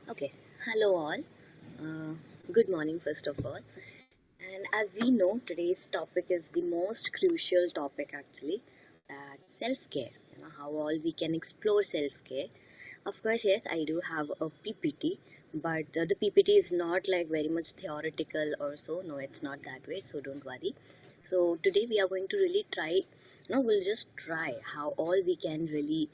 Okay, hello all. Uh, Good morning, first of all. And as we know, today's topic is the most crucial topic actually, that self care. How all we can explore self care. Of course, yes, I do have a PPT, but the PPT is not like very much theoretical or so. No, it's not that way, so don't worry. So, today we are going to really try, we'll just try how all we can really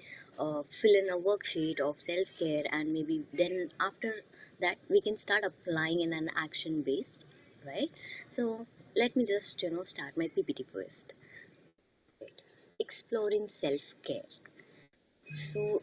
fill in a worksheet of self care, and maybe then after that we can start applying in an action based, right? So, let me just start my PPT first. Right. Exploring self care. So,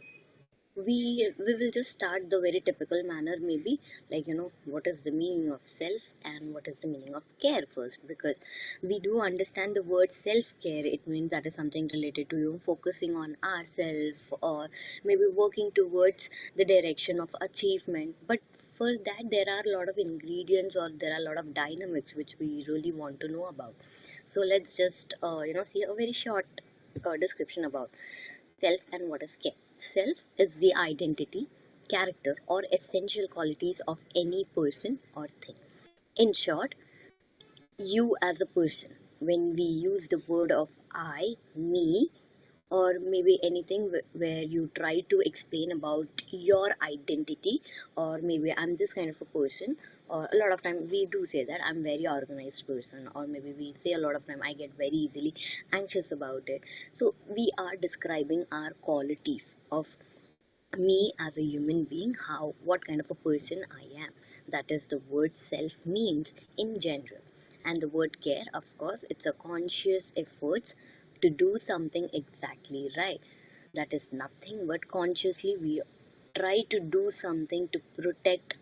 we will just start the very typical manner, maybe, like what is the meaning of self and what is the meaning of care first, because we do understand the word self care. It means that is something related to focusing on ourselves, or maybe working towards the direction of achievement. But for that there are a lot of ingredients, or there are a lot of dynamics which we really want to know about. So let's just see a very short description about self and what is care. Self is the identity, character, or essential qualities of any person or thing. In short, you as a person. When we use the word of I, me, or maybe anything where you try to explain about your identity, or maybe I'm this kind of a person, or a lot of time we do say that I'm very organized person, or maybe we say a lot of time I get very easily anxious about it. So we are describing our qualities of me as a human being, how what kind of a person I am. That is the word self means in general. And the word care, of course, it's a conscious effort to do something exactly right. That is nothing but consciously we try to do something to protect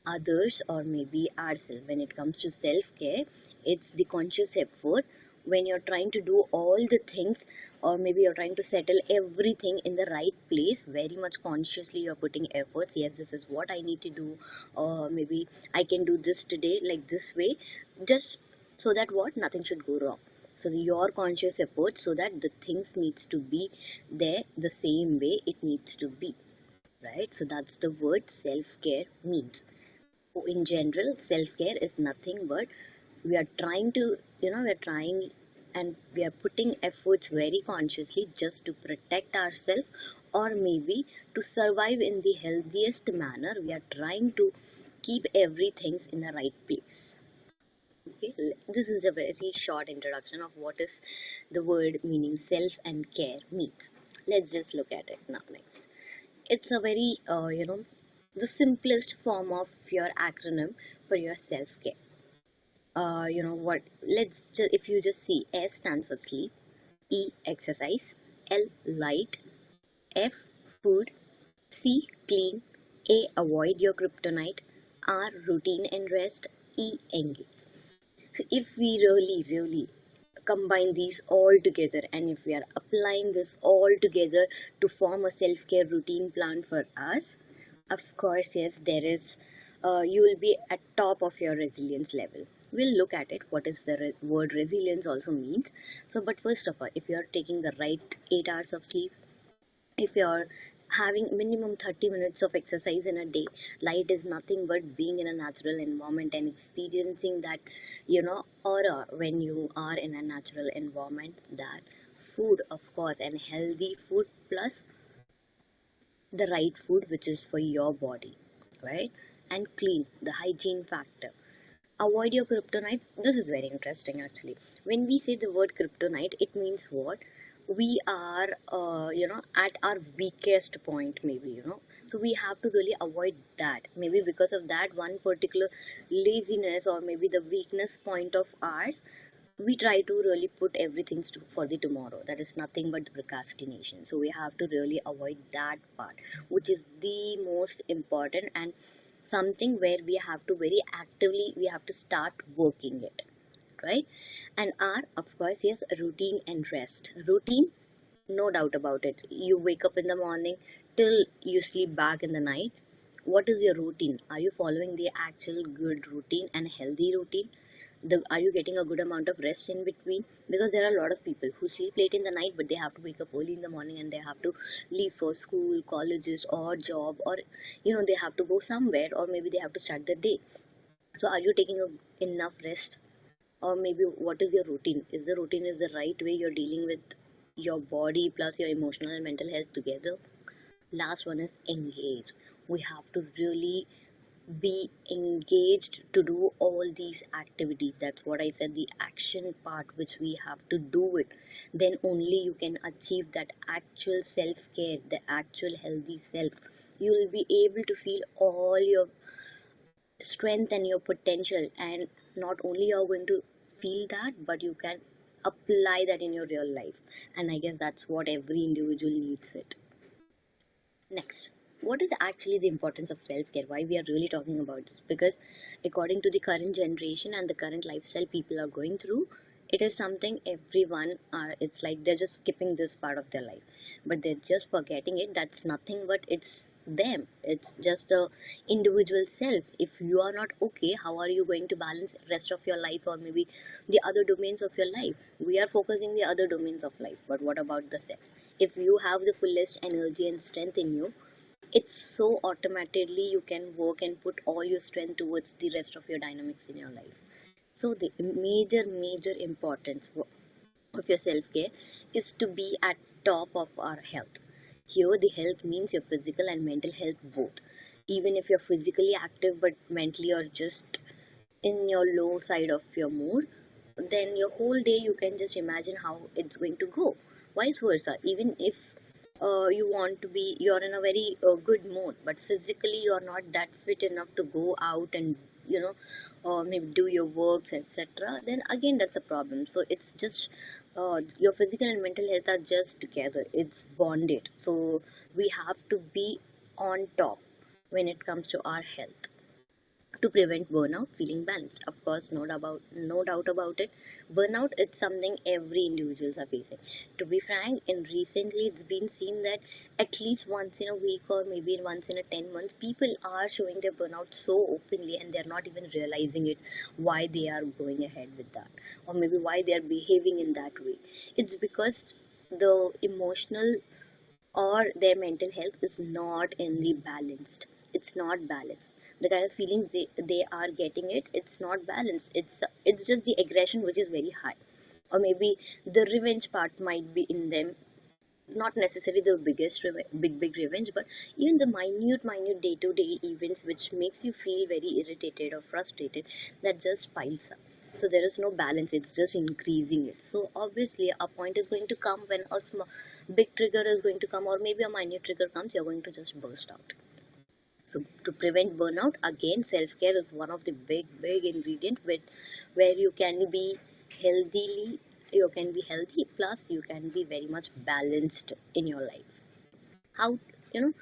others or maybe ourselves. When it comes to self care, it's the conscious effort when you're trying to do all the things, or maybe you're trying to settle everything in the right place. Very much consciously you're putting efforts. Yes, this is what I need to do, or maybe I can do this today like this way, just so that what nothing should go wrong. So your conscious effort, so that the things needs to be there the same way it needs to be, right? So that's the word self care means. In general, self-care is nothing but we are trying to, we're trying and we are putting efforts very consciously just to protect ourselves, or maybe to survive in the healthiest manner. We are trying to keep everything in the right place. Okay, this is a very short introduction of what is the word meaning self and care means. Let's just look at it now next. It's a very the simplest form of your acronym for your self-care. What, if you just see, S stands for sleep, E exercise, L light, F food, C clean, A avoid your kryptonite, R routine and rest, E engage. So if we really combine these all together, and if we are applying this all together to form a self-care routine plan for us, of course, yes, there is, you will be at top of your resilience level. We'll look at it, what is the word resilience also means. So, but first of all, if you are taking the right 8 hours of sleep, if you're having minimum 30 minutes of exercise in a day, light is nothing but being in a natural environment and experiencing that aura when you are in a natural environment. That food, of course, and healthy food plus the right food which is for your body, right? And clean, the hygiene factor. Avoid your kryptonite. This is very interesting actually. When we say the word kryptonite, it means what? We are at our weakest point, maybe, so we have to really avoid that. Maybe because of that one particular laziness, or maybe the weakness point of ours, we try to really put everything for the tomorrow. That is nothing but procrastination. So we have to really avoid that part, which is the most important, and something where we have to very actively we have to start working it, right? And R, of course, yes, routine and rest. Routine, no doubt about it. You wake up in the morning till you sleep back in the night. What is your routine? Are you following the actual good routine and healthy routine? Are you getting a good amount of rest in between? Because there are a lot of people who sleep late in the night, but they have to wake up early in the morning, and they have to leave for school, colleges, or job, or they have to go somewhere, or maybe they have to start the day. So are you taking enough rest? Or maybe what is your routine? If the routine is the right way, you're dealing with your body plus your emotional and mental health together. Last one is engage. We have to really be engaged to do all these activities. That's what I said, the action part, which we have to do it. Then only you can achieve that actual self-care, the actual healthy self. You will be able to feel all your strength and your potential, and not only you're going to feel that, but you can apply that in your real life. And I guess that's what every individual needs it. Next, what is actually the importance of self-care? Why we are really talking about this? Because according to the current generation and the current lifestyle people are going through, it is something everyone are, it's like they're just skipping this part of their life, but they're just forgetting it. That's nothing but it's them. It's just a individual self. If you are not okay, how are you going to balance rest of your life, or maybe the other domains of your life? We are focusing the other domains of life, but what about the self? If you have the fullest energy and strength in you, it's so automatically you can work and put all your strength towards the rest of your dynamics in your life. So the major importance of your self-care is to be at top of our health. Here the health means your physical and mental health both. Even if you're physically active but mentally you're just in your low side of your mood, then your whole day you can just imagine how it's going to go. Vice versa, even if you want to be, you're in a very good mood, but physically you're not that fit enough to go out and maybe do your works, etc., then again that's a problem. So it's just your physical and mental health are just together, it's bonded. So we have to be on top when it comes to our health to prevent burnout, feeling balanced. Of course, no doubt about it, burnout is something every individuals are facing. To be frank, in recently it's been seen that at least once in a week, or maybe once in a 10 months, people are showing their burnout so openly, and they're not even realizing it, why they are going ahead with that, or maybe why they are behaving in that way. It's because the emotional or their mental health is not in the balanced. It's not balanced. The kind of feelings they are getting, it's not balanced. It's just the aggression which is very high, or maybe the revenge part might be in them. Not necessarily the big revenge, but even the minute day-to-day events which makes you feel very irritated or frustrated, that just piles up. So there is no balance, it's just increasing it. So obviously a point is going to come when a big trigger is going to come, or maybe a minor trigger comes, you're going to just burst out. So to prevent burnout, again, self-care is one of the big ingredient where you can be healthily, you can be healthy, plus you can be very much balanced in your life. How, you know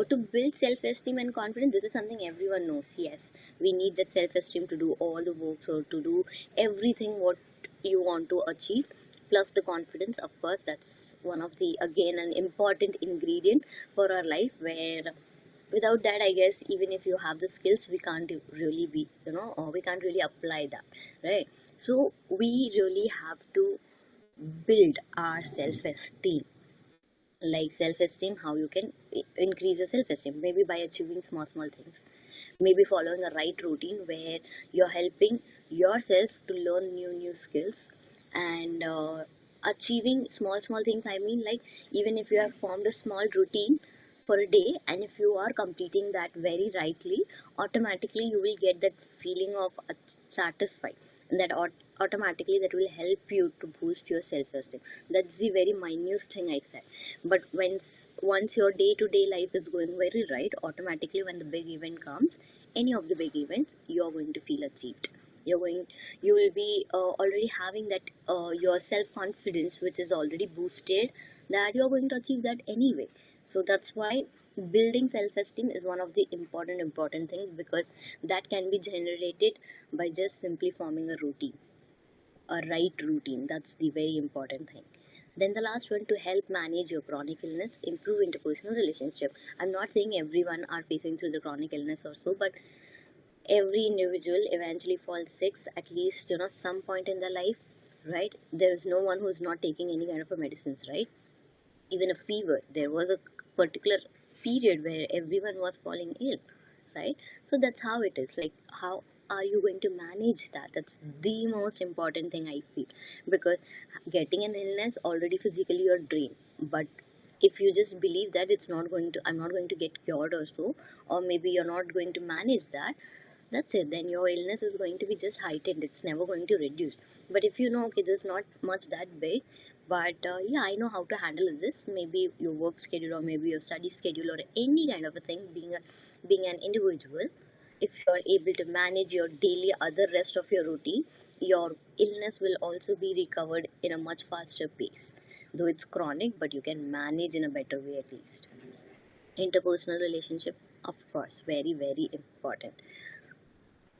to build self-esteem and confidence, this is something everyone knows. Yes, we need that self-esteem to do all the work, or to do everything what you want to achieve, plus the confidence. Of course, that's one of the, again, an important ingredient for our life, where without that, I guess, even if you have the skills, we can't really be, or we can't really apply that, right? So we really have to build our self-esteem. Like self-esteem, how you can increase your self-esteem, maybe by achieving small things, maybe following a right routine where you're helping yourself to learn new skills, and achieving small things. I mean, like, even if you have formed a small routine for a day, and if you are completing that very rightly, automatically you will get that feeling of satisfied, and that automatically that will help you to boost your self-esteem. That's the very minute thing I said. But once your day-to-day life is going very right, automatically when the big event comes, any of the big events, you're going to feel achieved. You will be already having that your self-confidence, which is already boosted, that you're going to achieve that anyway. So that's why building self-esteem is one of the important things, because that can be generated by just simply forming a routine, a right routine. That's the very important thing. Then the last one, to help manage your chronic illness, improve interpersonal relationship. I'm not saying everyone are facing through the chronic illness or so, but every individual eventually falls sick at least, some point in their life, right? There is no one who's not taking any kind of a medicines, right? Even a fever, there was a particular period where everyone was falling ill, right? So that's how it is. Like, how are you going to manage that? That's the most important thing, I feel. Because getting an illness, already physically you're drained, but if you just believe that I'm not going to get cured or so, or maybe you're not going to manage that, that's it. Then your illness is going to be just heightened. It's never going to reduce. But if you know, okay, this is not much that big, but yeah, I know how to handle this. Maybe your work schedule, or maybe your study schedule, or any kind of a thing. Being an individual, if you are able to manage your daily other rest of your routine, your illness will also be recovered in a much faster pace. Though it's chronic, but you can manage in a better way at least. Interpersonal relationship, of course, very very important.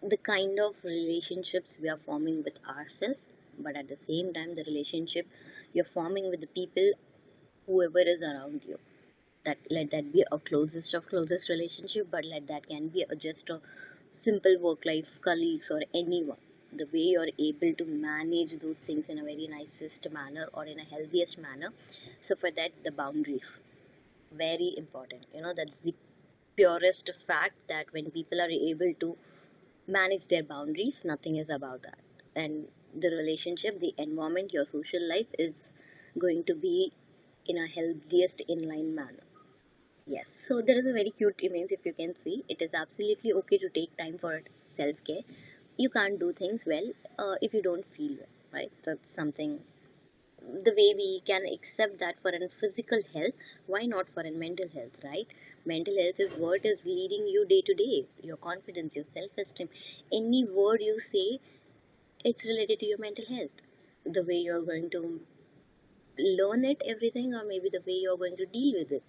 The kind of relationships we are forming with ourselves, but at the same time the relationship you're forming with the people, whoever is around you. That, let that be a closest of closest relationship, but let that can be just a simple work life colleagues or anyone. The way you're able to manage those things in a very nicest manner or in a healthiest manner. So for that, the boundaries, very important. That's the purest fact, that when people are able to manage their boundaries, nothing is about that. And the relationship, the environment, your social life is going to be in a healthiest inline manner. Yes, so there is a very cute image, if you can see. It is absolutely okay to take time for self care. You can't do things well if you don't feel well, right? That's something, the way we can accept that for a physical health, why not for a mental health, right? Mental health is what is leading you day to day, your confidence, your self-esteem. Any word you say, it's related to your mental health. The way you're going to learn it, everything, or maybe the way you're going to deal with it.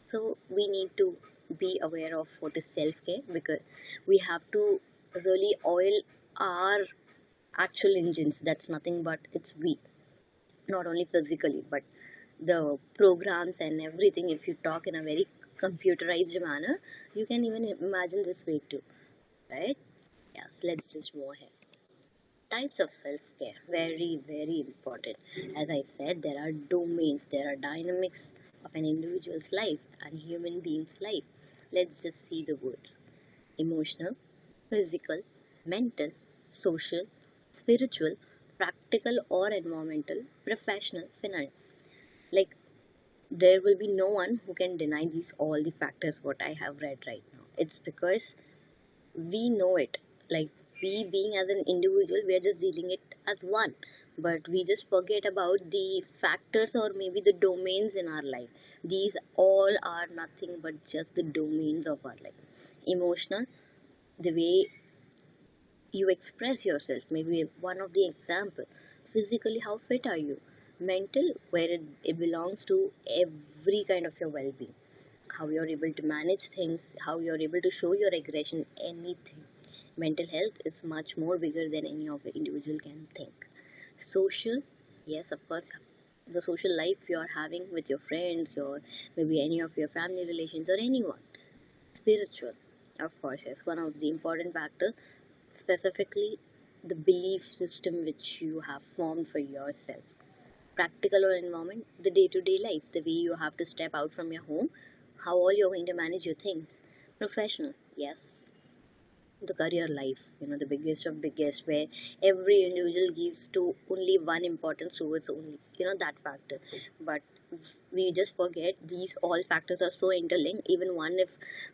So we need to be aware of what is self-care, because we have to really oil our actual engines. That's nothing but it's we, not only physically but the programs and everything. If you talk in a very computerized manner, you can even imagine this way too, right? Yes, let's just move ahead. Types of self-care, very very important. As I said, there are domains, there are dynamics of an individual's life and human being's life. Let's just see the words: emotional, physical, mental, social, spiritual, practical or environmental, professional, financial. Like, there will be no one who can deny these all the factors what I have read right now. It's because we know it. Like, we being as an individual, we are just dealing it as one, but we just forget about the factors or maybe the domains in our life. These all are nothing but just the domains of our life. Emotional, the way you express yourself, maybe one of the example. Physically, how fit are you? Mental, where it belongs to every kind of your well-being, how you're able to manage things, how you're able to show your aggression, anything. Mental health is much more bigger than any of the individual can think. Social, yes, of course, the social life you're having with your friends, or maybe any of your family relations or anyone. Spiritual, of course, yes, one of the important factors, specifically the belief system which you have formed for yourself. Practical or environment, the day-to-day life, the way you have to step out from your home, how all you're going to manage your things. Professional, yes, the career life, the biggest of biggest, where every individual gives to only one importance towards only, that factor. But we just forget these all factors are so interlinked. Even one if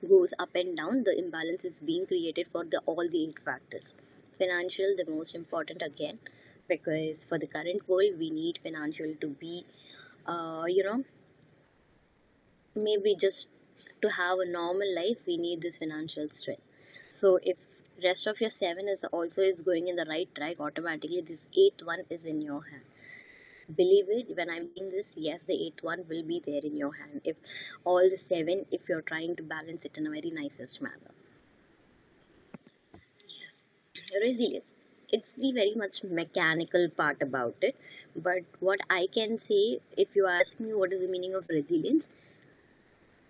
goes up and down, the imbalance is being created for the all the eight factors. Financial, the most important again, because for the current world we need financial to be, you know maybe just to have a normal life, we need this financial strength. So if rest of your seven is also is going in the right track, automatically this eighth one is in your hand. Believe it, when I'm doing this, yes, the eighth one will be there in your hand. If all the seven, if you're trying to balance it in a very nicest manner. Yes, resilience, it's the very much mechanical part about it. But what I can say, if you ask me what is the meaning of resilience,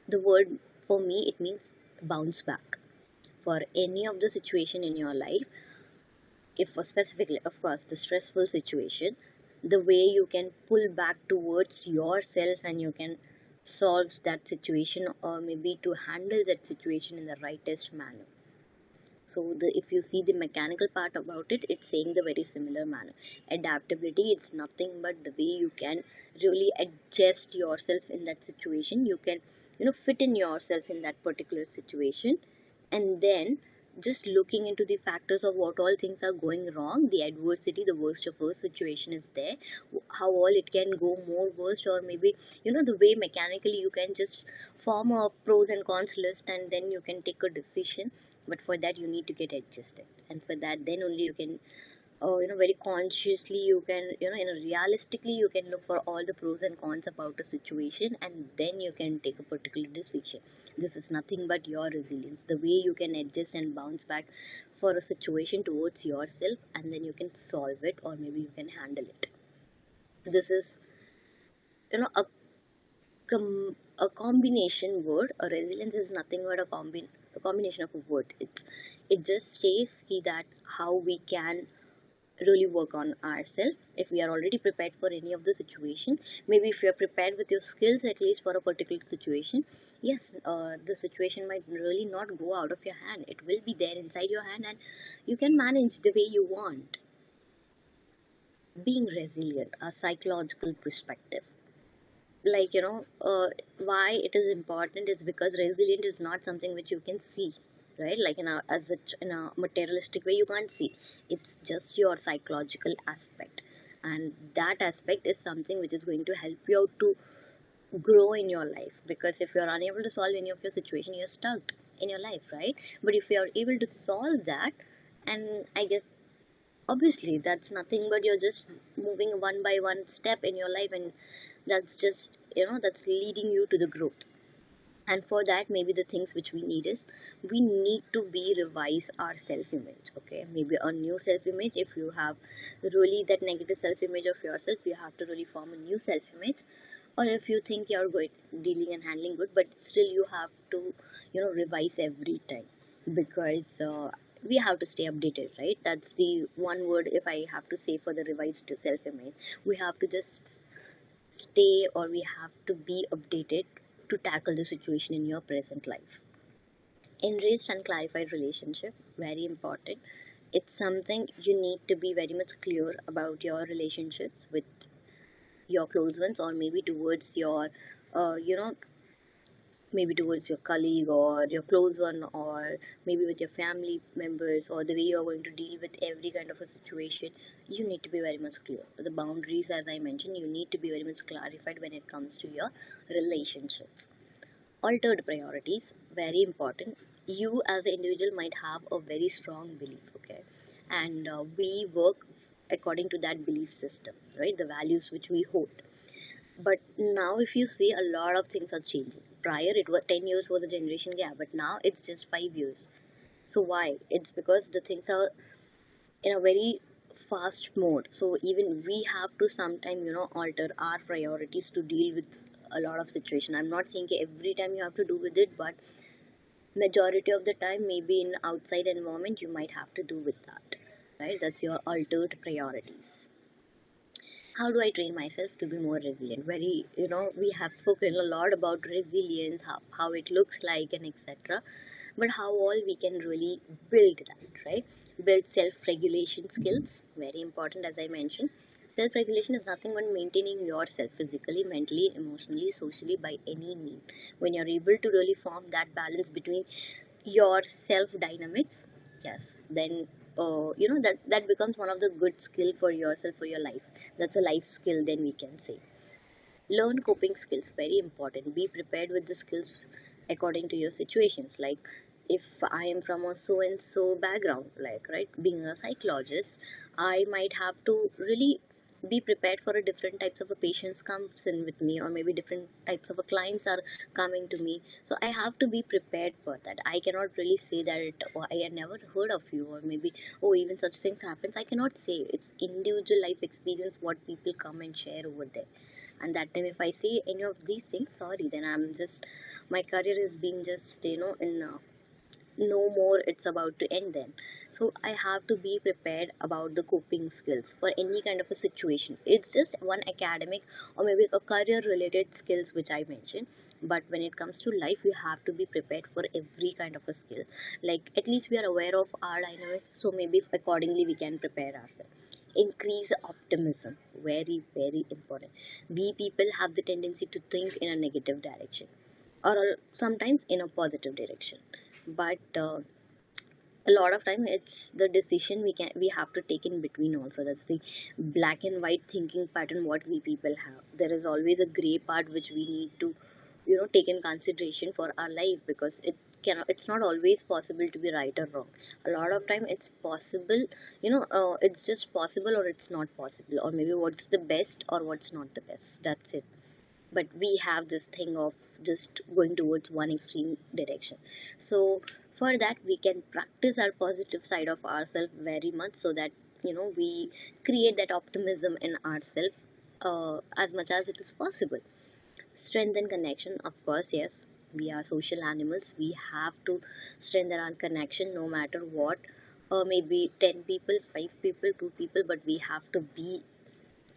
the word for me, it means bounce back. for any of the situation in your life, if for specifically of course the stressful situation, the way you can pull back towards yourself and you can solve that situation or maybe to handle that situation in the rightest manner. So the if you see the mechanical part about it, it's saying the very similar manner. Adaptability, it's nothing but the way you can really adjust yourself in that situation. You can, fit in yourself in that particular situation, and then just looking into the factors of what all things are going wrong, the adversity, the worst of worst situation is there, how all it can go more worst, or maybe the way mechanically you can just form a pros and cons list and then you can take a decision. But for that you need to get adjusted, and for that then only you can very consciously you can realistically you can look for all the pros and cons about a situation, and then you can take a particular decision. This is nothing but your resilience, the way you can adjust and bounce back for a situation towards yourself, and then you can solve it or maybe you can handle it. This is a a combination word. A resilience is nothing but a combination of a word. It just says that how we can really work on ourselves if we are already prepared for any of the situation. Maybe if you are prepared with your skills at least for a particular situation, yes, the situation might really not go out of your hand. It will be there inside your hand, and you can manage the way you want. Being resilient, a psychological perspective, like why it is important is because resilient is not something which you can see, right? Like in a materialistic way you can't see. It's just your psychological aspect, and that aspect is something which is going to help you out to grow in your life. Because if you're unable to solve any of your situation, you're stuck in your life, right? But if you are able to solve that, and I guess obviously that's nothing but you're just moving one by one step in your life, and that's just that's leading you to the growth. And for that, maybe the things which we need is we need to be revise our self image. Okay, maybe a new self image. If you have really that negative self image of yourself, you have to really form a new self image. Or if you think you're good dealing and handling good, but still you have to revise every time, because we have to stay updated, right? That's the one word if I have to say for the revised self image. We have to just stay, or we have to be updated to tackle the situation in your present life. Enriched and clarified relationship, very important. It's something you need to be very much clear about your relationships with your close ones, or maybe towards your uh, you know maybe towards your colleague or your close one, or maybe with your family members, or the way you're going to deal with every kind of a situation. You need to be very much clear. The boundaries, as I mentioned, you need to be very much clarified when it comes to your relationships. Altered priorities, very important. You as an individual might have a very strong belief, okay, and we work according to that belief system, right? The values which we hold. But now, if you see, a lot of things are changing. Prior, it was 10 years was the generation gap, but now it's just 5 years. So why? It's because the things are in a very fast mode. So even we have to sometime alter our priorities to deal with a lot of situation. I'm not saying every time you have to do with it, but majority of the time, maybe in outside environment, you might have to do with that, right? That's your altered priorities. How do I train myself to be more resilient? Very, we have spoken a lot about resilience, how it looks like, and etc. But how all we can really build that, right? Build self-regulation skills, very important, as I mentioned. Self-regulation is nothing but maintaining yourself physically, mentally, emotionally, socially, by any means. When you're able to really form that balance between your self dynamics, yes, then that becomes one of the good skill for yourself, for your life. That's a life skill, then we can say. Learn coping skills, very important. Be prepared with the skills according to your situations. Like if I am from a so and so background, like, right, being a psychologist, I might have to really be prepared for a different types of a patients comes in with me, or maybe different types of a clients are coming to me. So I have to be prepared for that. I cannot really say that oh, I had never heard of you, or maybe oh, even such things happens. I cannot say. It's individual life experience what people come and share over there. And that time if I say any of these things, sorry, then I'm just, my career is being just in no more, it's about to end then. So I have to be prepared about the coping skills for any kind of a situation. It's just one academic or maybe a career related skills which I mentioned, but when it comes to life, you have to be prepared for every kind of a skill. Like at least we are aware of our dynamics, so maybe accordingly we can prepare ourselves. Increase optimism, very very important. We people have the tendency to think in a negative direction, or sometimes in a positive direction, but a lot of time it's the decision we have to take in between also. That's the black and white thinking pattern what we people have. There is always a gray part which we need to, take in consideration for our life, because it's not always possible to be right or wrong. A lot of time it's possible, it's just possible or it's not possible, or maybe what's the best or what's not the best, that's it. But we have this thing of just going towards one extreme direction. So for that we can practice our positive side of ourselves very much, so that we create that optimism in ourselves as much as it is possible. Strength and connection, of course, yes. We are social animals, we have to strengthen our connection no matter what. Maybe 10 people, 5 people, 2 people, but we have to be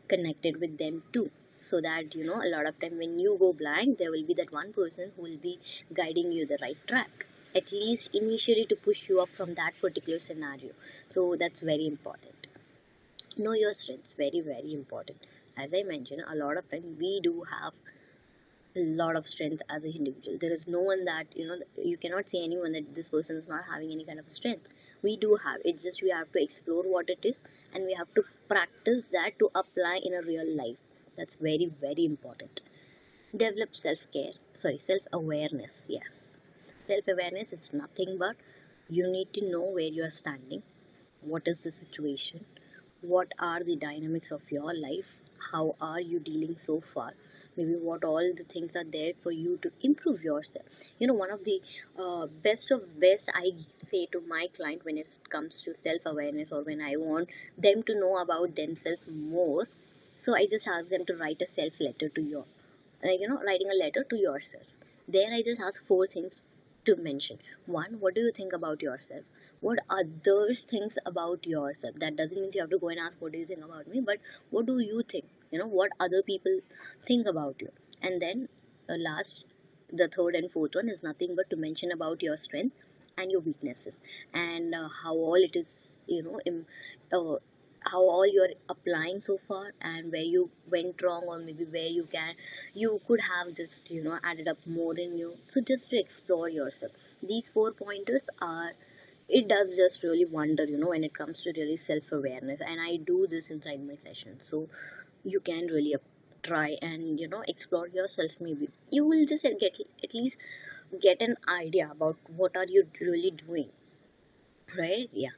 connected with them too, so that a lot of time when you go blank, there will be that one person who will be guiding you the right track, at least initially, to push you up from that particular scenario. So that's very important. Know your strengths, very very important. As I mentioned, a lot of time we do have a lot of strength as an individual. There is no one that you cannot say anyone that this person is not having any kind of strength. We do have. It's just we have to explore what it is, and we have to practice that to apply in a real life. That's very very important. Develop self-care, sorry, self-awareness. Yes, self-awareness is nothing but you need to know where you are standing, what is the situation, what are the dynamics of your life, how are you dealing so far, maybe what all the things are there for you to improve yourself. One of the best of best I say to my client when it comes to self-awareness, or when I want them to know about themselves more, so I just ask them to write a self letter to your, like writing a letter to yourself. There I just ask four things to mention. One, what do you think about yourself? What others thinks about yourself? That doesn't mean you have to go and ask what do you think about me, but what do you think? What other people think about you. And then last, the third and fourth one is nothing but to mention about your strength and your weaknesses, and how all it is, uh, how all you're applying so far, and where you went wrong, or maybe where you could have just added up more in you. So just to explore yourself, these four pointers are, it does just really wonder, when it comes to really self-awareness, and I do this inside my session. So you can really try and explore yourself. Maybe you will just get at least get an idea about what are you really doing, right? Yeah.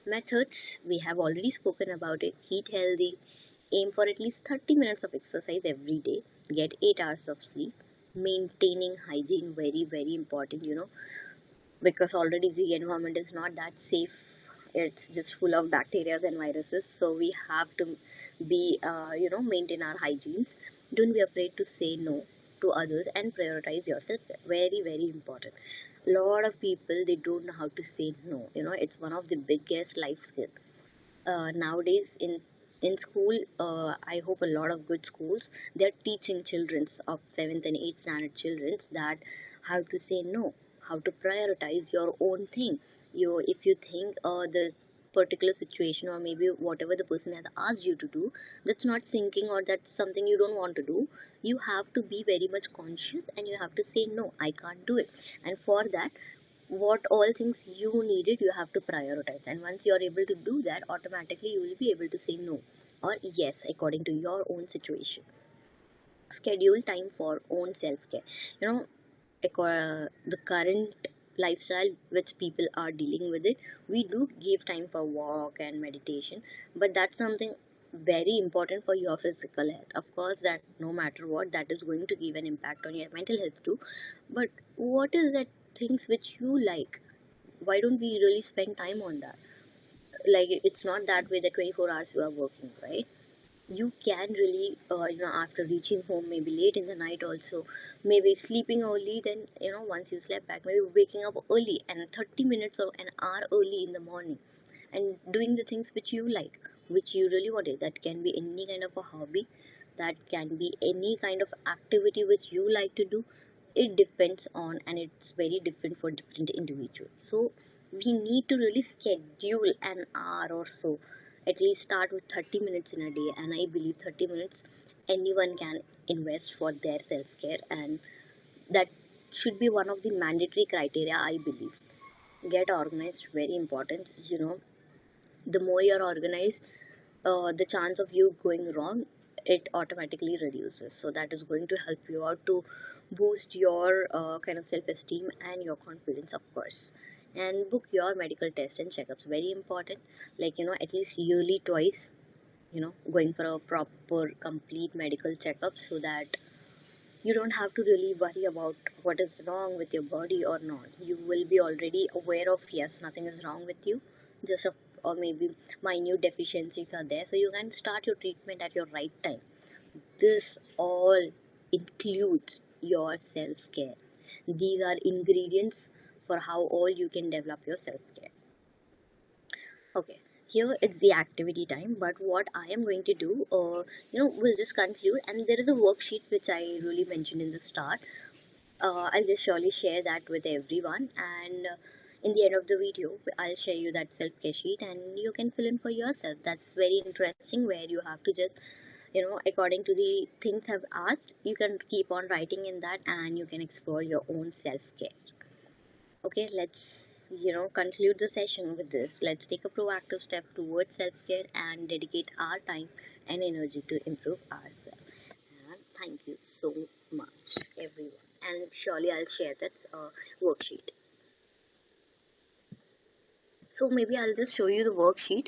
Methods, we have already spoken about it. Eat healthy, aim for at least 30 minutes of exercise every day, get 8 hours of sleep, maintaining hygiene, very very important, because already the environment is not that safe. It's just full of bacteria and viruses, so we have to be maintain our hygienes. Don't be afraid to say no to others and prioritize yourself, very very important. A lot of people, they don't know how to say no. It's one of the biggest life skill nowadays in school. I hope a lot of good schools, they're teaching children's of 7th and 8th standard children's that how to say no, how to prioritize your own thing. If you think the particular situation, or maybe whatever the person has asked you to do, that's not sinking, or that's something you don't want to do, you have to be very much conscious, and you have to say no, I can't do it. And for that, what all things you needed, you have to prioritize, and once you are able to do that, automatically you will be able to say no or yes according to your own situation. Schedule time for own self-care. you know the current lifestyle which people are dealing with it, we do give time for walk and meditation, but that's something very important for your physical health. Of course, that no matter what, that is going to give an impact on your mental health too. But what is that things which you like? Why don't we really spend time on that? Like, it's not that way that 24 hours you are working, right? you can really after reaching home, maybe late in the night also, maybe sleeping early, then once you slept back, maybe waking up early and 30 minutes or an hour early in the morning, and doing the things which you like, which you really want it. That can be any kind of a hobby, that can be any kind of activity which you like to do. It depends on, and it's very different for different individuals. So we need to really schedule an hour or so, at least start with 30 minutes in a day, and I believe 30 minutes anyone can invest for their self-care, and that should be one of the mandatory criteria, I believe. Get organized, very important. The more you're organized, the chance of you going wrong, it automatically reduces. So that is going to help you out to boost your kind of self-esteem and your confidence, of course. And book your medical tests and checkups, very important. Like at least yearly twice, going for a proper complete medical checkup, so that you don't have to really worry about what is wrong with your body or not. You will be already aware of, yes, nothing is wrong with you, just or maybe minute deficiencies are there, so you can start your treatment at your right time. This all includes your self-care. These are ingredients for how all you can develop your self-care. Okay, here it's the activity time, but what I am going to do, we'll just conclude, and there is a worksheet which I really mentioned in the start. I'll just surely share that with everyone, and in the end of the video, I'll share you that self-care sheet, and you can fill in for yourself. That's very interesting, where you have to just, according to the things I've asked, you can keep on writing in that, and you can explore your own self-care. Okay, let's conclude the session with this. Let's take a proactive step towards self-care and dedicate our time and energy to improve ourselves. And thank you so much, everyone. And surely I'll share that worksheet. So maybe I'll just show you the worksheet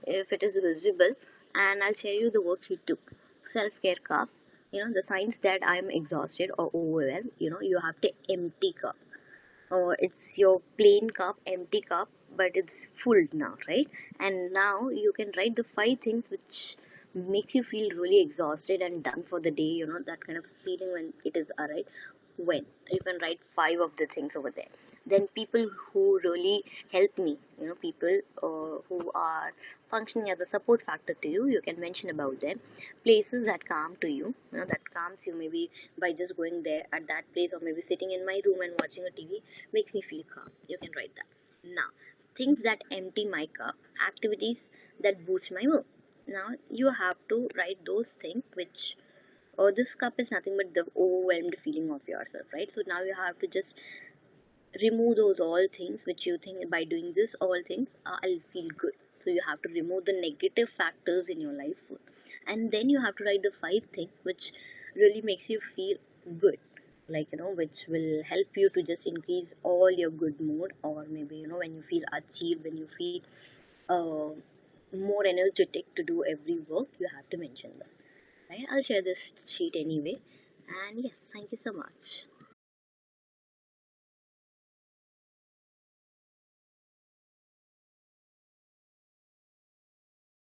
if it is visible, and I'll share you the worksheet too. Self-care cup. The signs that I'm exhausted or overwhelmed. You have to empty cup. It's your plain cup, empty cup, but it's full now, right? And now you can write the 5 things which makes you feel really exhausted and done for the day. That kind of feeling when it is alright. When you can write 5 of the things over there. Then people who really help me, people who are functioning as a support factor to you, you can mention about them. Places that calm to you, that calms you, maybe by just going there at that place, or maybe sitting in my room and watching a TV makes me feel calm. You can write that. Now, things that empty my cup, activities that boost my mood. Now you have to write those things which, this cup is nothing but the overwhelmed feeling of yourself, right? So now you have to just remove those all things which you think, by doing this all things, I'll feel good. So you have to remove the negative factors in your life, and then you have to write the 5 things which really makes you feel good, like which will help you to just increase all your good mood, or maybe when you feel achieved, when you feel uh, more energetic to do every work, you have to mention that, right? I'll share this sheet anyway, and yes, thank you so much.